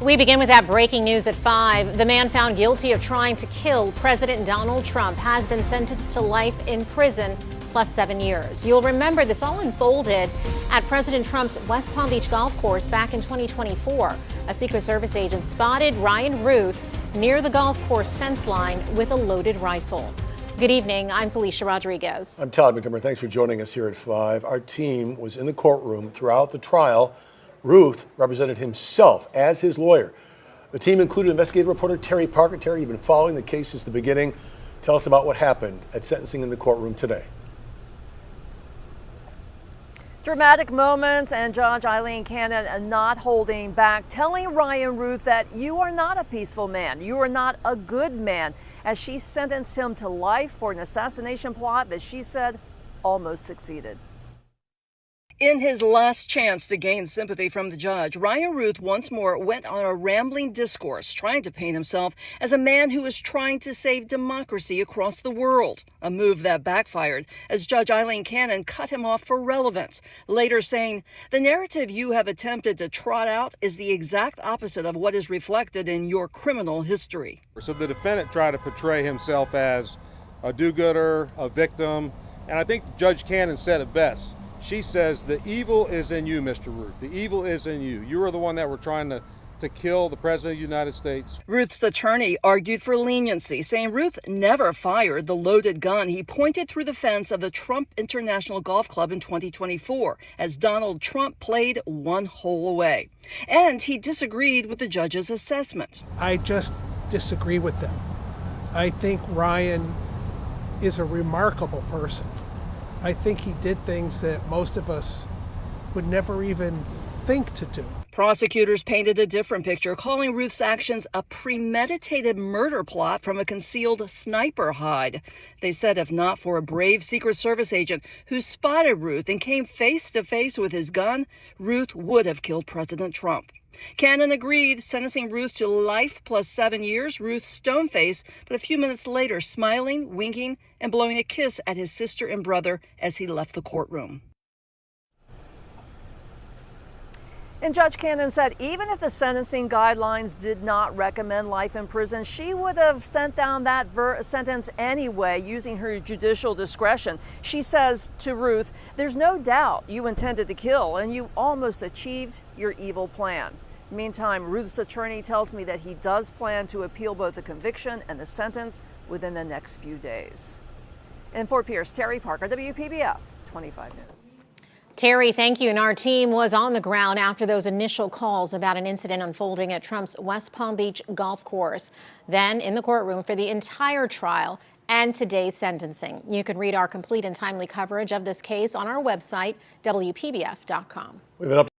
We begin with that breaking news at 5. The man found guilty of trying to kill President Donald Trump has been sentenced to life in prison plus 7 years. You'll remember this all unfolded at President Trump's West Palm Beach golf course back in 2024. A Secret Service agent spotted Ryan Ruth near the golf course fence line with a loaded rifle. Good evening. I'm Felicia Rodriguez. I'm Todd McNamara. Thanks for joining us here at 5. Our team was in the courtroom throughout the trial. Ruth represented himself as his lawyer. The team included investigative reporter Terry Parker. Terry, you've been following the case since the beginning. Tell us about what happened at sentencing in the courtroom today. Dramatic moments, and Judge Eileen Cannon not holding back, telling Ryan Ruth that you are not a peaceful man. You are not a good man, as she sentenced him to life for an assassination plot that she said almost succeeded. In his last chance to gain sympathy from the judge, Ryan Ruth once more went on a rambling discourse, trying to paint himself as a man who is trying to save democracy across the world, a move that backfired as Judge Eileen Cannon cut him off for relevance, later saying, "The narrative you have attempted to trot out is the exact opposite of what is reflected in your criminal history." So the defendant tried to portray himself as a do-gooder, a victim, and I think Judge Cannon said it best. She says, "The evil is in you, Mr. Ruth. The evil is in you. You are the one that were trying to kill the President of the United States." Ruth's attorney argued for leniency, saying Ruth never fired the loaded gun he pointed through the fence of the Trump International Golf Club in 2024, as Donald Trump played one hole away. And he disagreed with the judge's assessment. I just disagree with them. I think Ryan is a remarkable person. I think he did things that most of us would never even think to do. Prosecutors painted a different picture, calling Ruth's actions a premeditated murder plot from a concealed sniper hide. They said if not for a brave Secret Service agent who spotted Ruth and came face to face with his gun, Ruth would have killed President Trump. Cannon agreed, sentencing Ruth to life plus 7 years. Ruth stone-faced, but a few minutes later smiling, winking, and blowing a kiss at his sister and brother as he left the courtroom. And Judge Cannon said even if the sentencing guidelines did not recommend life in prison, she would have sent down that sentence anyway, using her judicial discretion. She says to Ruth, "There's no doubt you intended to kill, and you almost achieved your evil plan." Meantime, Ruth's attorney tells me that he does plan to appeal both the conviction and the sentence within the next few days. In Fort Pierce, Terry Parker, WPBF 25 News. Terry, thank you. And our team was on the ground after those initial calls about an incident unfolding at Trump's West Palm Beach golf course, then in the courtroom for the entire trial and today's sentencing. You can read our complete and timely coverage of this case on our website, WPBF.com.